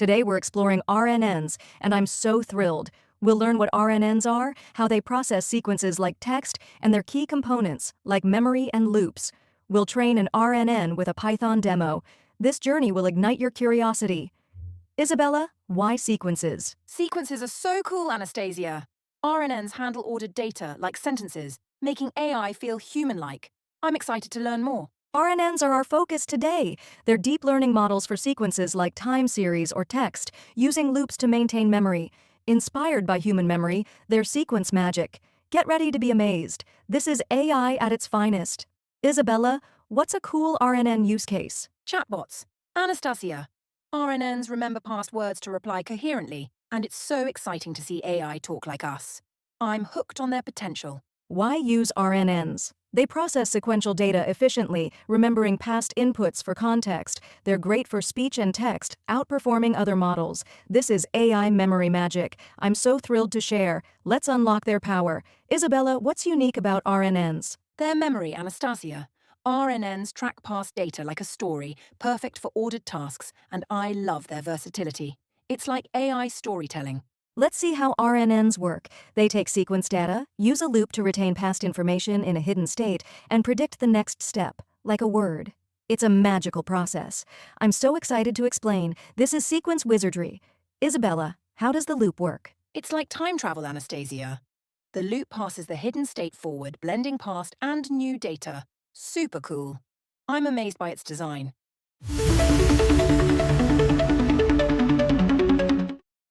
Today we're exploring RNNs, and I'm so thrilled. We'll learn what RNNs are, how they process sequences like text, and their key components, like memory and loops. We'll train an RNN with a Python demo. This journey will ignite your curiosity. Isabella, why sequences? Sequences are so cool, Anastasia. RNNs handle ordered data, like sentences, making AI feel human-like. I'm excited to learn more. RNNs are our focus today. They're deep learning models for sequences like time series or text, using loops to maintain memory. Inspired by human memory, they're sequence magic. Get ready to be amazed. This is AI at its finest. Isabella, what's a cool RNN use case? Chatbots. Anastasia. RNNs remember past words to reply coherently, and it's so exciting to see AI talk like us. I'm hooked on their potential. Why use RNNs? They process sequential data efficiently, remembering past inputs for context. They're great for speech and text, outperforming other models. This is AI memory magic. I'm so thrilled to share. Let's unlock their power. Isabella, what's unique about RNNs? Their memory, Anastasia. RNNs track past data like a story, perfect for ordered tasks, and I love their versatility. It's like AI storytelling. Let's see how RNNs work. They take sequence data, use a loop to retain past information in a hidden state, and predict the next step, like a word. It's a magical process. I'm so excited to explain. This is sequence wizardry. Isabella, how does the loop work? It's like time travel, Anastasia. The loop passes the hidden state forward, blending past and new data. Super cool. I'm amazed by its design.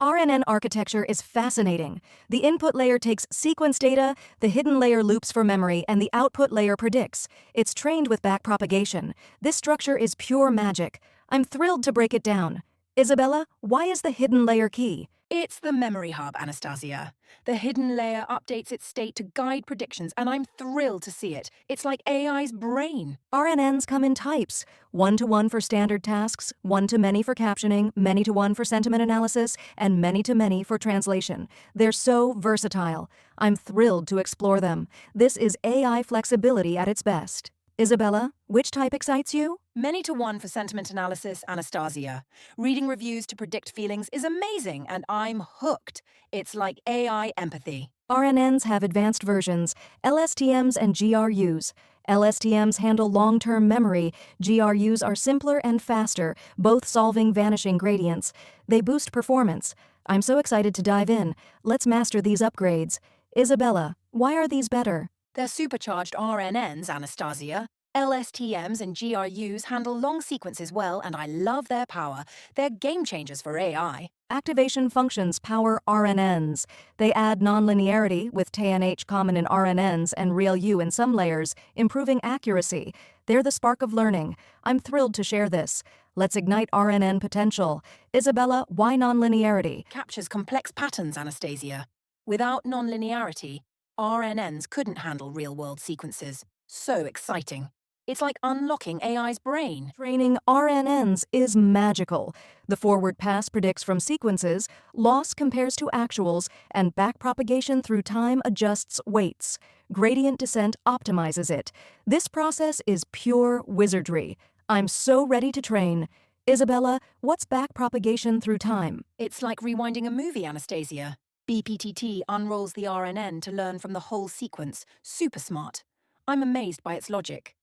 RNN architecture is fascinating. The input layer takes sequence data, the hidden layer loops for memory, and the output layer predicts. It's trained with backpropagation. This structure is pure magic. I'm thrilled to break it down. Isabella, why is the hidden layer key? It's the memory hub, Anastasia. The hidden layer updates its state to guide predictions, and I'm thrilled to see it. It's like AI's brain. RNNs come in types: one-to-one for standard tasks, one-to-many for captioning, many-to-one for sentiment analysis, and many-to-many for translation. They're so versatile. I'm thrilled to explore them. This is AI flexibility at its best. Isabella, which type excites you? Many-to-one for sentiment analysis, Anastasia. Reading reviews to predict feelings is amazing, and I'm hooked. It's like AI empathy. RNNs have advanced versions, LSTMs and GRUs. LSTMs handle long-term memory, GRUs are simpler and faster, both solving vanishing gradients. They boost performance. I'm so excited to dive in. Let's master these upgrades. Isabella, why are these better? They're supercharged RNNs, Anastasia. LSTMs and GRUs handle long sequences well, and I love their power. They're game changers for AI. Activation functions power RNNs. They add nonlinearity, with TNH common in RNNs and real U in some layers, improving accuracy. They're the spark of learning. I'm thrilled to share this. Let's ignite RNN potential. Isabella, why nonlinearity? Captures complex patterns, Anastasia. Without nonlinearity, RNNs couldn't handle real-world sequences. So exciting. It's like unlocking AI's brain. Training RNNs is magical. The forward pass predicts from sequences, loss compares to actuals, and backpropagation through time adjusts weights. Gradient descent optimizes it. This process is pure wizardry. I'm so ready to train. Isabella, what's backpropagation through time? It's like rewinding a movie, Anastasia. BPTT unrolls the RNN to learn from the whole sequence. Super smart. I'm amazed by its logic.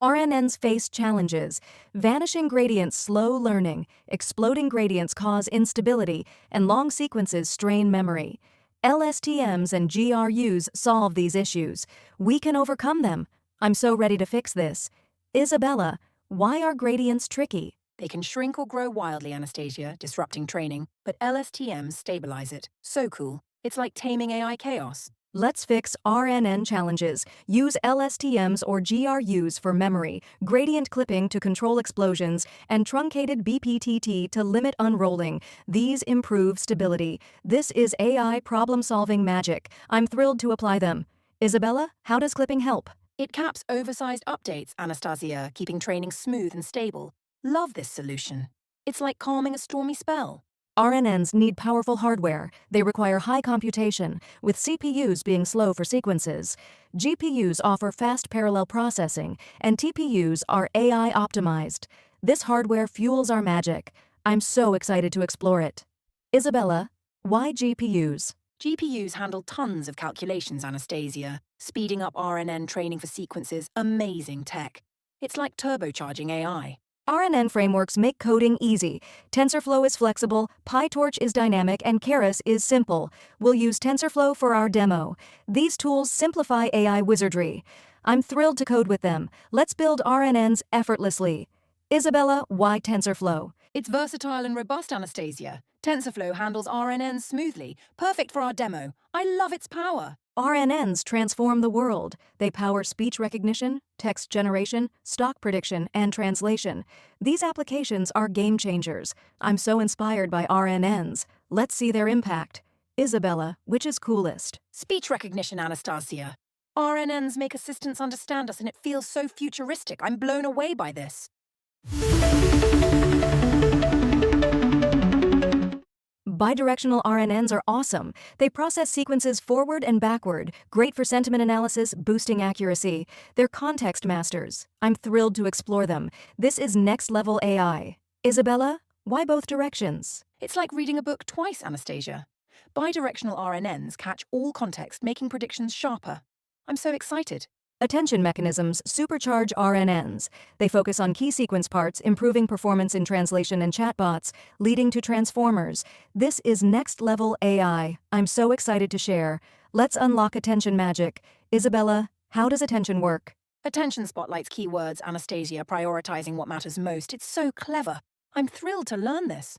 RNNs face challenges. Vanishing gradients slow learning, exploding gradients cause instability, and long sequences strain memory. LSTMs and GRUs solve these issues. We can overcome them. I'm so ready to fix this. Isabella, why are gradients tricky? They can shrink or grow wildly, Anastasia, disrupting training, but LSTMs stabilize it. So cool. It's like taming AI chaos. Let's fix RNN challenges. Use LSTMs or GRUs for memory, gradient clipping to control explosions, and truncated BPTT to limit unrolling. These improve stability. This is AI problem-solving magic. I'm thrilled to apply them. Isabella, how does clipping help? It caps oversized updates, Anastasia, keeping training smooth and stable. Love this solution. It's like calming a stormy spell. RNNs need powerful hardware. They require high computation, with CPUs being slow for sequences. GPUs offer fast parallel processing, and TPUs are AI optimized. This hardware fuels our magic. I'm so excited to explore it. Isabella, why GPUs? GPUs handle tons of calculations, Anastasia. Speeding up RNN training for sequences, amazing tech. It's like turbocharging AI. RNN frameworks make coding easy. TensorFlow is flexible, PyTorch is dynamic, and Keras is simple. We'll use TensorFlow for our demo. These tools simplify AI wizardry. I'm thrilled to code with them. Let's build RNNs effortlessly. Isabella, why TensorFlow? It's versatile and robust, Anastasia. TensorFlow handles RNNs smoothly, perfect for our demo. I love its power. RNNs transform the world. They power speech recognition, text generation, stock prediction, and translation. These applications are game changers. I'm so inspired by RNNs. Let's see their impact. Isabella, which is coolest? Speech recognition, Anastasia. RNNs make assistants understand us and it feels so futuristic. I'm blown away by this. Bidirectional RNNs are awesome. They process sequences forward and backward, great for sentiment analysis, boosting accuracy. They're context masters. I'm thrilled to explore them. This is next-level AI. Isabella, why both directions? It's like reading a book twice, Anastasia. Bidirectional RNNs catch all context, making predictions sharper. I'm so excited. Attention mechanisms supercharge RNNs. They focus on key sequence parts, improving performance in translation and chatbots, leading to transformers. This is next-level AI. I'm so excited to share. Let's unlock attention magic. Isabella, how does attention work? Attention spotlights keywords, Anastasia, prioritizing what matters most. It's so clever. I'm thrilled to learn this.